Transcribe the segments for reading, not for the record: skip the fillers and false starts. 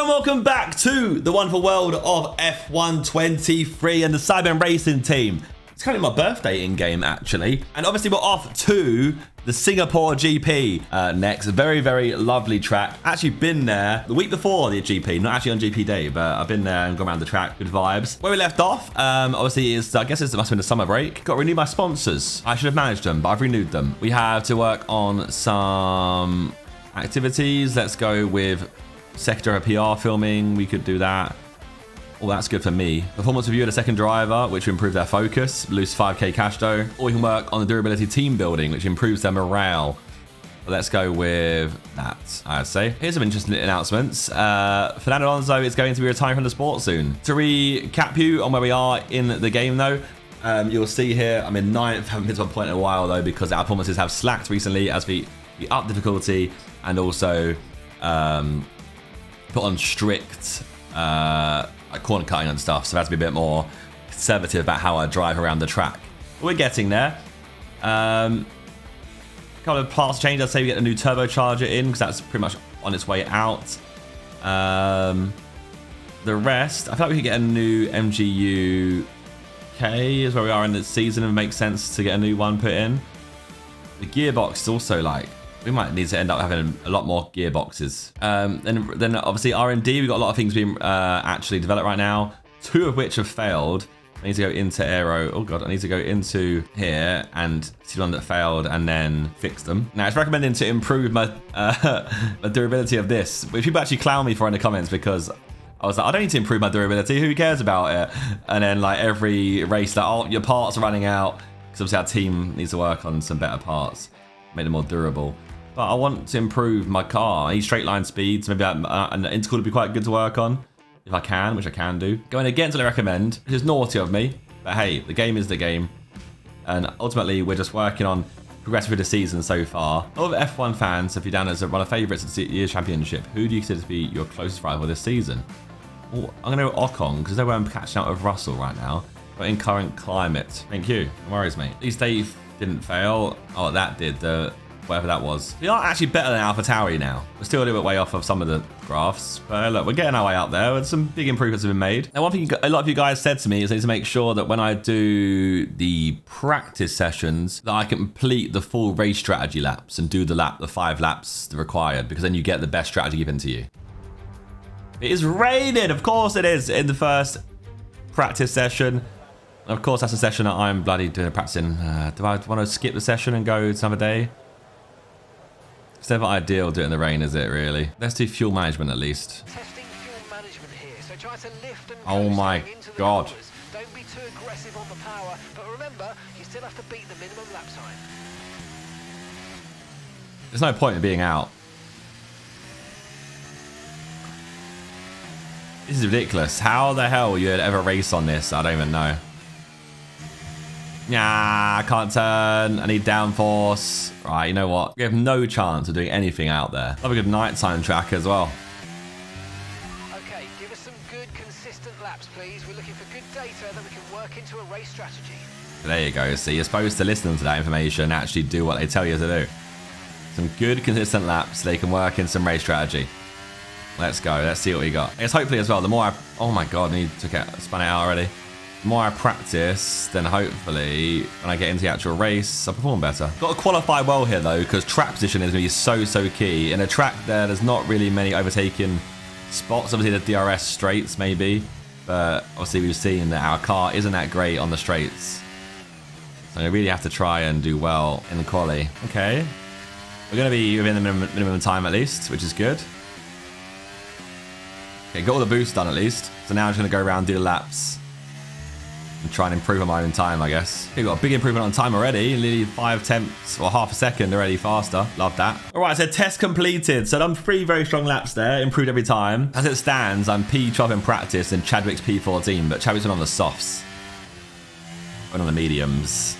and welcome back to the wonderful world of F123 and the SIDEMEN racing team. It's kind of my birthday in-game, actually. And obviously, we're off to the Singapore GP next. A very, very lovely track. Actually been there the week before the GP. Not actually on GP day, but I've been there and gone around the track. Good vibes. Where we left off, obviously, I guess it must have been the summer break. Got to renew my sponsors. I should have managed them, but I've renewed them. We have to work on some activities. Let's go with sector PR filming. We could do that. Oh, that's good for me. Performance review of the second driver, which will improve their focus. Lose 5k cash though. Or we can work on the durability team building, which improves their morale. But let's go with that, I'd say. Here's some interesting announcements. Fernando Alonso is going to be retiring from the sport soon. To recap you on where we are in the game though, you'll see here, I'm in 9th. Haven't been to a point in a while though, because our performances have slacked recently as we up difficulty and also put on strict corner cutting and stuff, so I have to be a bit more conservative about how I drive around the track. But we're getting there. Couple of parts change. I'd say we get a new turbocharger in because that's pretty much on its way out. The rest, I feel like we could get a new MGU K is where we are in the season, and it makes sense to get a new one put in. The gearbox is also like, we might need to end up having a lot more gearboxes. Then obviously R&D, we've got a lot of things being actually developed right now, 2 of which have failed. I need to go into aero. Oh god, I need to go into here and see the one that failed and then fix them. Now it's recommending to improve my my durability of this, which people actually clown me for in the comments because I was like, I don't need to improve my durability. Who cares about it? And then like every race, like, oh, your parts are running out. Because obviously our team needs to work on some better parts, make them more durable. But I want to improve my car. I need straight line speeds. Maybe an intercooler would be quite good to work on if I can, which I can do. Going against what I recommend, which is naughty of me. But hey, the game is the game. And ultimately, we're just working on progressing through the season so far. All the F1 fans, if you're down as one of the favourites of the year's championship, who do you consider to be your closest rival this season? Oh, I'm going to go Ocon, because they're where I'm catching out with Russell right now. But in current climate. Thank you. No worries, mate. At least they didn't fail. Oh, that did. Whatever that was. We are actually better than AlphaTauri now. We're still a little bit way off of some of the graphs, but look, we're getting our way out there with some big improvements have been made. Now, one thing a lot of you guys said to me is I need to make sure that when I do the practice sessions, that I can complete the full race strategy laps and do the 5 laps required, because then you get the best strategy given to you. It is raining, of course it is, in the first practice session. Of course, that's a session that I'm bloody doing practicing. Do I want to skip the session and go to another day? It's never ideal doing it in the rain, is it, really? Let's do fuel management at least. Testing fuel management here, so try to lift and oh my god. Don't be too aggressive on the power, but remember, you still have to beat the minimum lap time. There's no point in being out. This is ridiculous. How the hell you'd ever race on this? I don't even know. Nah, I can't turn. I need downforce. Right, you know what? We have no chance of doing anything out there. Have a good nighttime track as well. Okay, give us some good, consistent laps, please. We're looking for good data that we can work into a race strategy. There you go. So you're supposed to listen to that information and actually do what they tell you to do. Some good, consistent laps so they can work in some race strategy. Let's go. Let's see what we got. I guess hopefully as well, the more I... Oh my god, I need to spun it out already. The more I practice, then hopefully when I get into the actual race, I'll perform better. Got to qualify well here though, because track position is going to be so key. In a track there's not really many overtaking spots. Obviously the DRS straights maybe, but obviously we've seen that our car isn't that great on the straights. So I really have to try and do well in the quali. Okay. We're going to be within the minimum time at least, which is good. Okay, got all the boosts done at least. So now I'm just going to go around and do the laps. And try and improve on my own time, I guess. We've got a big improvement on time already. Nearly 5 tenths or half a second already faster. Love that. All right, so test completed. So done 3 very strong laps there. Improved every time. As it stands, I'm P12 in practice and Chadwick's P14. But Chadwick's been on the softs. Went on the mediums.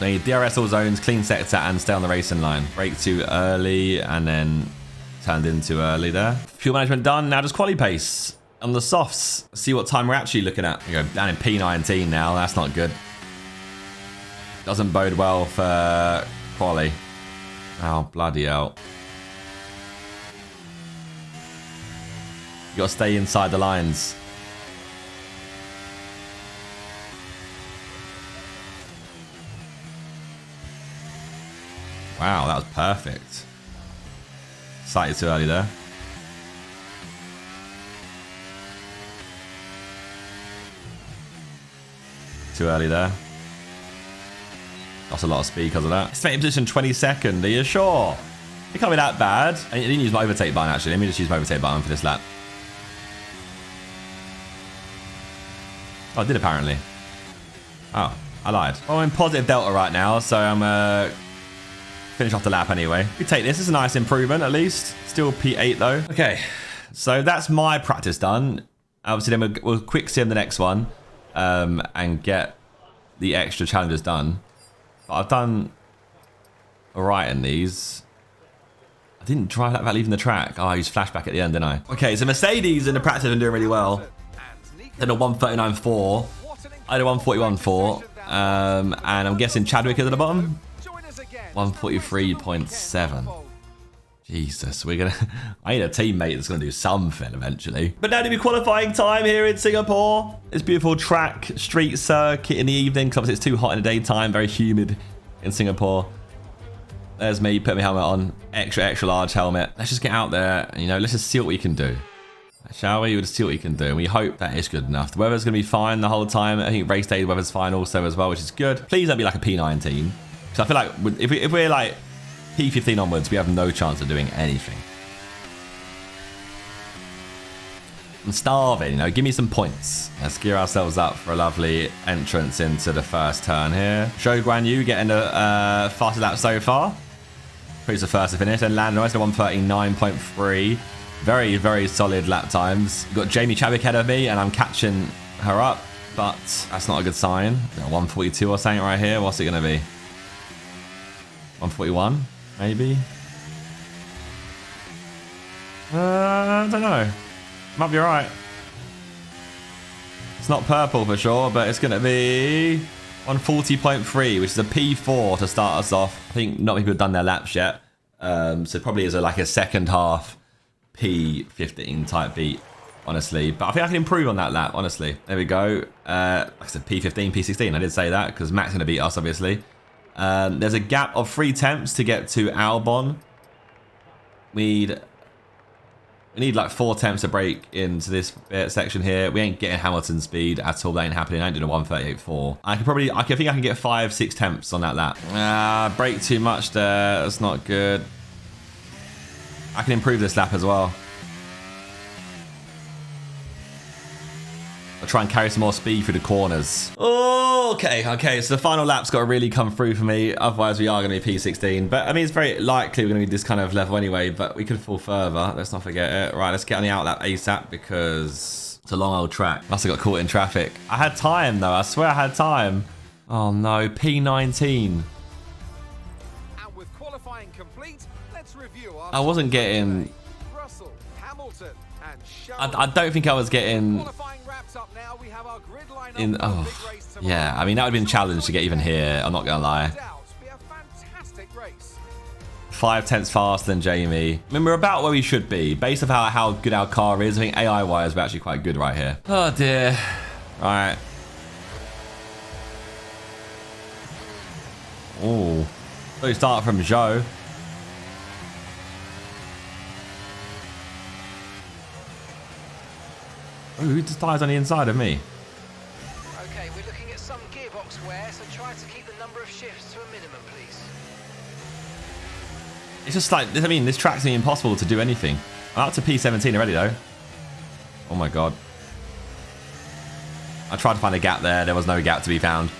So you need DRS all zones, clean sector, and stay on the racing line. Brake too early and then turned in too early there. Fuel management done. Now just quali pace. On the softs, see what time we're actually looking at. We go down in P19 now. That's not good. Doesn't bode well for quali. Oh, bloody hell. You got to stay inside the lines. Wow, that was perfect. Sighted too early there. Too early there. Lost a lot of speed because of that. Estimated position 22nd. Are you sure? It can't be that bad. I didn't use my overtake button actually. Let me just use my overtake button for this lap. Oh, I did apparently. Oh, I lied. Well, I'm in positive delta right now, so I'm finish off the lap anyway. We take this. It's a nice improvement at least. Still P8 though. Okay, so that's my practice done. Obviously, then we'll quick sim the next one and get the extra challenges done. But I've done all right in these. I didn't drive that without leaving the track. Oh, I used flashback at the end, didn't I? Okay, so Mercedes in the practice have been doing really well. Then a 139.4. I had a 141.4. And I'm guessing Chadwick is at the bottom. 143.7. Jesus, we're gonna. I need a teammate that's gonna do something eventually. But now to be qualifying time here in Singapore. It's beautiful track, street circuit in the evening because obviously it's too hot in the daytime, very humid in Singapore. There's me, put my helmet on, extra large helmet. Let's just get out there, and, you know, let's just see what we can do. Shall we? We'll just see what we can do. And we hope that is good enough. The weather's gonna be fine the whole time. I think race day the weather's fine also as well, which is good. Please don't be like a P19. So I feel like if we're like P15 onwards, we have no chance of doing anything. I'm starving, you know, give me some points. Let's gear ourselves up for a lovely entrance into the first turn here. Zhou Guan Yu getting the fastest lap so far. Who's the first to finish? And Landon Rice at 139.3. Very, very solid lap times. You've got Jamie Chadwick ahead of me, and I'm catching her up, but that's not a good sign. 142 or something right here. What's it going to be? 141, maybe? I don't know. Might be alright. It's not purple for sure, but it's going to be 140.3, which is a P4 to start us off. I think not many people have done their laps yet. So probably is like a second half P15 type beat, honestly. But I think I can improve on that lap, honestly. There we go. Like I said, P15, P16. I did say that because Matt's going to beat us, obviously. There's a gap of 3 temps to get to Albon. We need like 4 temps to break into this section here. We ain't getting Hamilton speed at all. That ain't happening. I ain't doing a 138.4. I think I can get 5-6 temps on that lap. Brake too much there. That's not good. I can improve this lap as well. I'll try and carry some more speed through the corners. Oh, okay. So the final lap's got to really come through for me. Otherwise, we are going to be P16. But I mean, it's very likely we're going to be this kind of level anyway. But we could fall further. Let's not forget it. Right, let's get on the outlap ASAP because it's a long old track. Must have got caught in traffic. I had time though. I swear I had time. Oh no, P19. And with qualifying complete, let's review our I wasn't getting. Russell, Hamilton, and I don't think I was getting. qualifying wraps up now. We have our grid lineup In, for the oh, big race tomorrow. yeah. I mean, that would have been a challenge to get even here. I'm not gonna lie. Be a fantastic race. 5 tenths faster than Jamie. I mean, we're about where we should be based on how good our car is. I think AI wise, we're actually quite good right here. Oh dear. All right. Oh, so we start from Zhou. Oh, who just dies on the inside of me? Okay, we're looking at some gearbox wear, so try to keep the number of shifts to a minimum, please. It's just like, I mean, this track's impossible to do anything. I'm up to P17 already, though. Oh, my God. I tried to find a gap there. There was no gap to be found.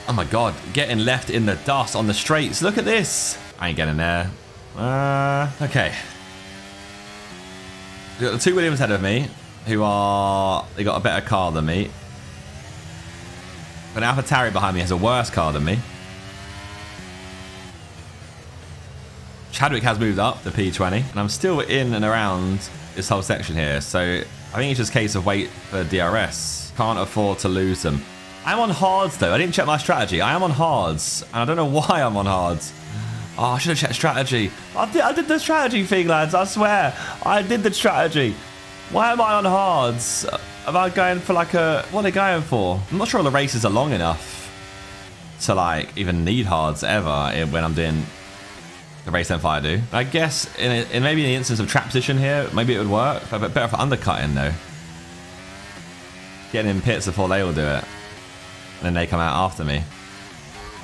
Oh, my God. Getting left in the dust on the straights. Look at this. I ain't getting there. Okay. We've got the 2 Williams ahead of me, they got a better car than me. But AlphaTauri behind me has a worse car than me. Chadwick has moved up to P20, and I'm still in and around this whole section here. So I think it's just a case of wait for DRS. Can't afford to lose them. I'm on hards though. I didn't check my strategy. I am on hards, and I don't know why I'm on hards. Oh, I should have checked strategy. I did the strategy thing, lads. I swear. I did the strategy. Why am I on hards? Am I going for like a... What are they going for? I'm not sure the races are long enough to like even need hards ever when I'm doing the race if I do. I guess in maybe in the instance of trap position here, maybe it would work. But better for undercutting though. Getting in pits before they all do it. And then they come out after me.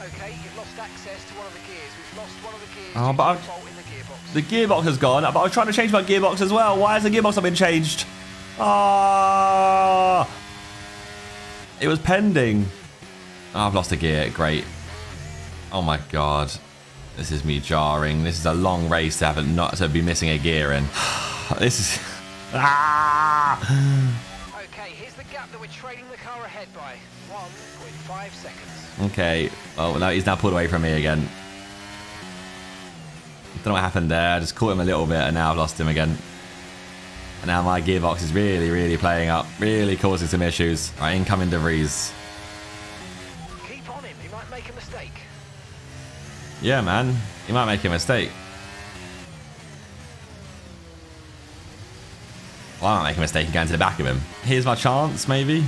Okay, you've lost access to one of the gears. We've lost one of the gears. Oh, but fault in the gearbox. the gearbox has gone. But I was trying to change my gearbox as well. Why has the gearbox not been changed? Ah! It was pending. Oh, I've lost a gear. Great. Oh my god. This is me jarring. This is a long race to have not to be missing a gear in. This is... Ah! Okay, here's the gap that we're trailing the car ahead by. 1.5 seconds. Okay. Oh, no, he's now pulled away from me again. Don't know what happened there. I just caught him a little bit and now I've lost him again. And now my gearbox is really, really playing up. Really causing some issues. All right, incoming debris. Keep on him. He might make a mistake. Yeah, man. He might make a mistake. Well, I might make a mistake and go into the back of him. Here's my chance, maybe.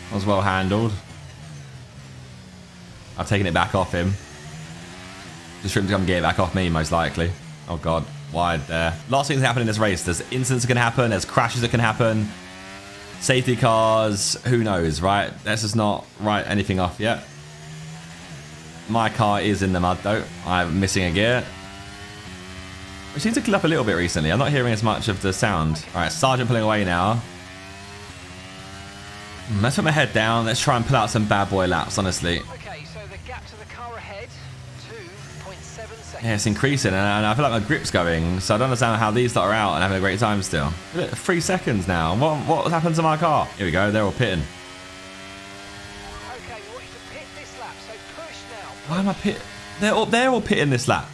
That was well handled. I've taken it back off him. Just for him to come get it back off me, most likely. Oh god, wide there. Lots of things happen in this race. There's incidents that can happen, there's crashes that can happen. Safety cars, who knows, right? Let's just not write anything off yet. My car is in the mud though. I'm missing a gear. Which seems to clear up a little bit recently. I'm not hearing as much of the sound. Alright, Sergeant pulling away now. Let's put my head down. Let's try and pull out some bad boy laps, honestly. Okay, so the gap to the car ahead, 2.7 seconds. Yeah, it's increasing, and I feel like my grip's going, so I don't understand how these are out and having a great time still. Look, 3 seconds now. What happened to my car? Here we go, they're all pitting. Okay, we want you to pit this lap, so push now. Why am I pit? They're all pitting this lap.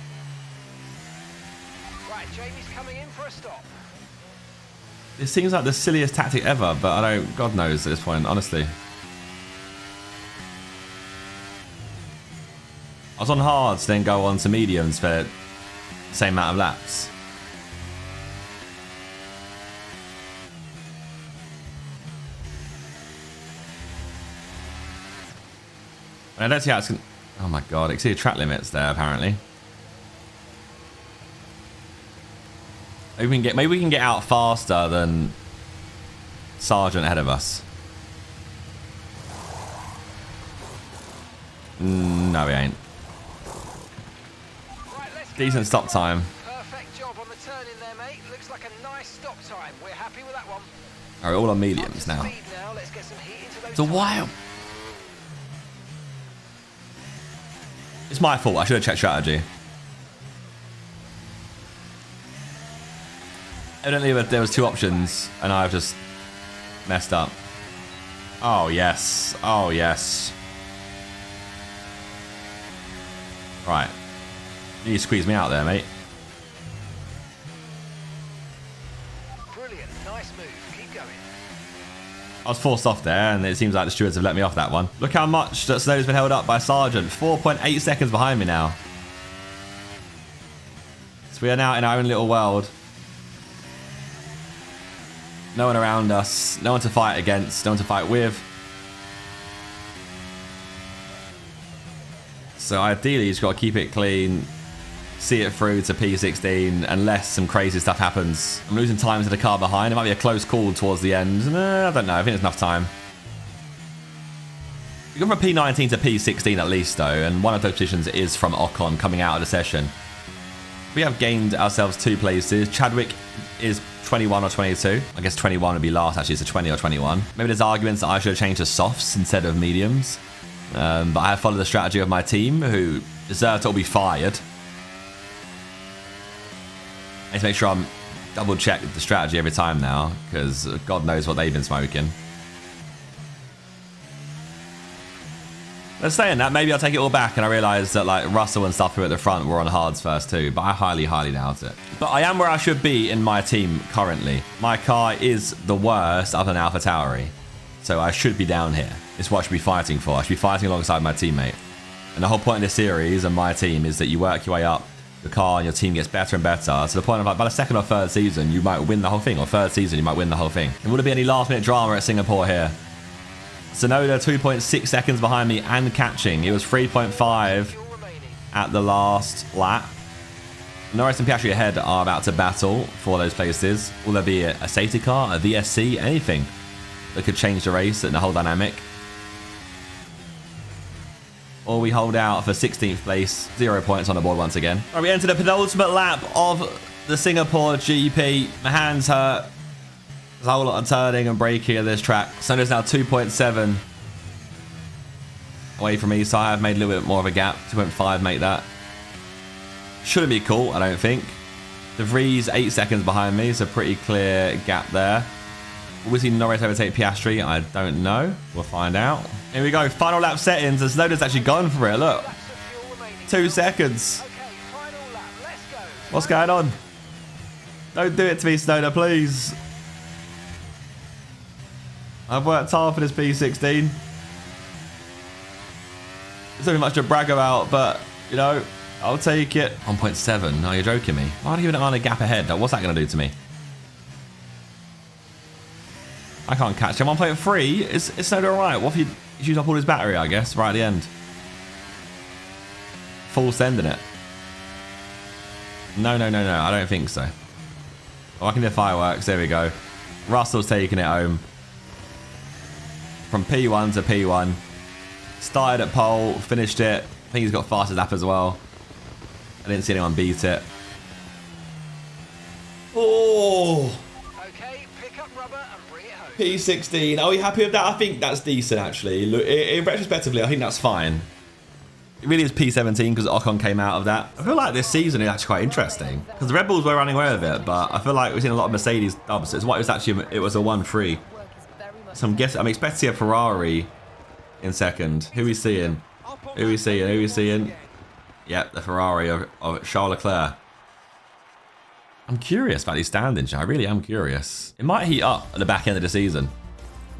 Right, Jamie's coming in for a stop. It seems like the silliest tactic ever, but I don't, God knows at this point, honestly. I was on hards, then go on to mediums for the same amount of laps. I don't see how it's gonna... Oh my god, exceeded track limits there apparently. Maybe we can get out faster than Sergeant ahead of us. No, we ain't. Right, let's go. Decent stop time. Perfect job on the turn in there, mate. Looks like a nice stop time. We're happy with that one. Alright, all on mediums now. Speed now. Let's get some heat into those It's a while. It's my fault. I should have checked strategy. Evidently, there was 2 options, and I've just messed up. Oh, yes. Oh, yes. Right. You need to squeeze me out there, mate. Brilliant. Nice move. Keep going. I was forced off there, and it seems like the stewards have let me off that one. Look how much that Snow's been held up by Sergeant. 4.8 seconds behind me now. So we are now in our own little world. No one around us. No one to fight against. No one to fight with. So ideally, you just got to keep it clean. See it through to P16 unless some crazy stuff happens. I'm losing time to the car behind. It might be a close call towards the end. I don't know. I think there's enough time. We've gone from P19 to P16 at least, though. And one of those positions is from Ocon coming out of the session. We have gained ourselves 2 places. Chadwick is 21 or 22. I guess 21 would be last, actually. It's a 20 or 21. Maybe there's arguments that I should have changed to softs instead of mediums. But I have followed the strategy of my team, who deserve to all be fired. I need to make sure I'm double check the strategy every time now, because God knows what they've been smoking. But saying that, maybe I'll take it all back, and I realise that like Russell and stuff who are at the front were on hards first too, but I highly doubt it. But I am where I should be in my team currently. My car is the worst other than AlphaTauri, so I should be down here. It's what I should be fighting for. I should be fighting alongside my teammate. And the whole point of this series and my team is that you work your way up the car and your team gets better and better to the point of like by the second or third season you might win the whole thing, or third season you might win the whole thing. And would there be any last minute drama at Singapore here? Sonoda 2.6 seconds behind me and catching. It was 3.5 at the last lap. Norris and Piastri ahead are about to battle for those places. Will there be a safety car, a VSC, anything that could change the race and the whole dynamic? Or we hold out for 16th place, 0 points on the board once again. All right, we enter the penultimate lap of the Singapore GP. My hands hurt. There's a whole lot of turning and braking at this track. So there's now 2.7 away from me, so I have made a little bit more of a gap. 2.5 make that. Shouldn't be cool, I don't think. De Vries 8 seconds behind me, so pretty clear gap there. Will we see Norris overtake Piastri? I don't know. We'll find out. Here we go. Final lap settings. And Snowden's actually gone for it. Look. 2 seconds. What's going on? Don't do it to me, Snowden, please. I've worked hard for this P16. There's not much to brag about, but, you know, I'll take it. 1.7. No, you're joking me. Why are you giving it on a gap ahead? What's that going to do to me? I can't catch him. 1.3. It's not alright. What if you use up all his battery, I guess, right at the end? Full sending it. No. I don't think so. Oh, I can do fireworks. There we go. Russell's taking it home. From P1 to P1. Started at pole, finished it. I think he's got fastest lap as well. I didn't see anyone beat it. Oh! P16. Are we happy with that? I think that's decent, actually. Look, retrospectively, I think that's fine. It really is P17 because Ocon came out of that. I feel like this season is actually quite interesting because the Red Bulls were running away with it, but I feel like we've seen a lot of Mercedes dubs. It was actually it was a 1-3. So I'm expecting to see a Ferrari in second. Who are we seeing? Who are we seeing? Yep, the Ferrari of Charles Leclerc. I'm curious about these standings. I really am curious. It might heat up at the back end of the season.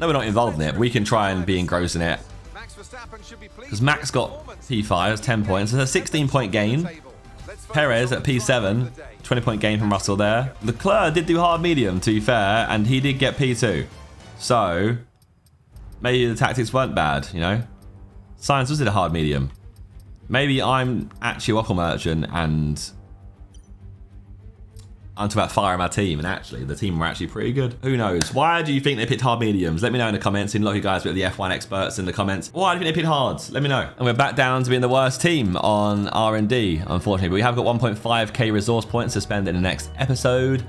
No, we're not involved in it, but we can try and be engrossed in it. Because Max got P5, it's 10 points. It's a 16-point gain. Perez at P7, 20-point gain from Russell there. Leclerc did do hard medium, to be fair, and he did get P2. So, maybe the tactics weren't bad, you know? Sainz was in a hard medium. Maybe I'm actually a waffle merchant and I'm talking about firing my team, and actually, the team were actually pretty good. Who knows? Why do you think they picked hard mediums? Let me know in the comments. And a lot of you guys are the F1 experts in the comments. Why do you think they picked hards? Let me know. And we're back down to being the worst team on R&D, unfortunately. But we have got 1.5k resource points to spend in the next episode.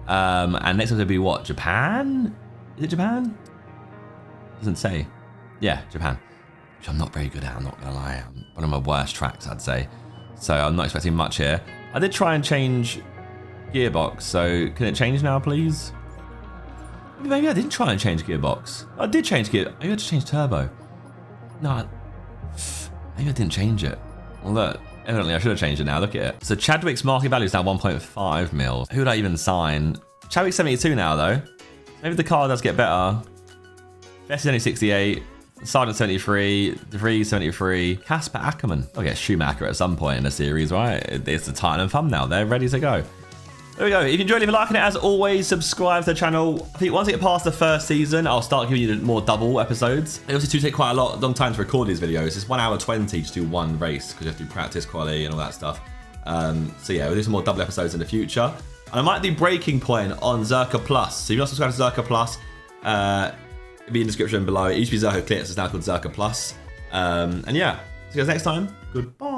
And next episode will be what? Japan? Is it Japan? Doesn't say. Yeah, Japan. Which I'm not very good at, I'm not going to lie. One of my worst tracks, I'd say. So I'm not expecting much here. I did try and change gearbox, so can it change now, please? Maybe I didn't try and change gearbox. I did change gear. Maybe I had to change turbo. No, maybe I didn't change it. Well, look, evidently I should have changed it now. Look at it. So Chadwick's market value is now 1.5 mil. Who would I even sign? Chadwick's 72 now, though. Maybe the car does get better. Best is only 68. Sargent 73, De Vries 73, Casper Ackerman. I'll get Schumacher at some point in the series, right? It's the Titan thumbnail. They're ready to go. There we go. If you enjoyed, leave a like on it. As always, subscribe to the channel. I think once I get past the first season, I'll start giving you more double episodes. It also do take quite a long time to record these videos. It's 1 hour 20 to do one race because you have to do practice quality and all that stuff. So yeah, we'll do some more double episodes in the future. And I might do Breaking Point on ZerkaaPlays. So if you're not subscribed to ZerkaaPlays, it'll be in the description below. It used to be ZerkaaClips, it's now called ZerkaaPlays. And yeah, see you guys next time. Goodbye.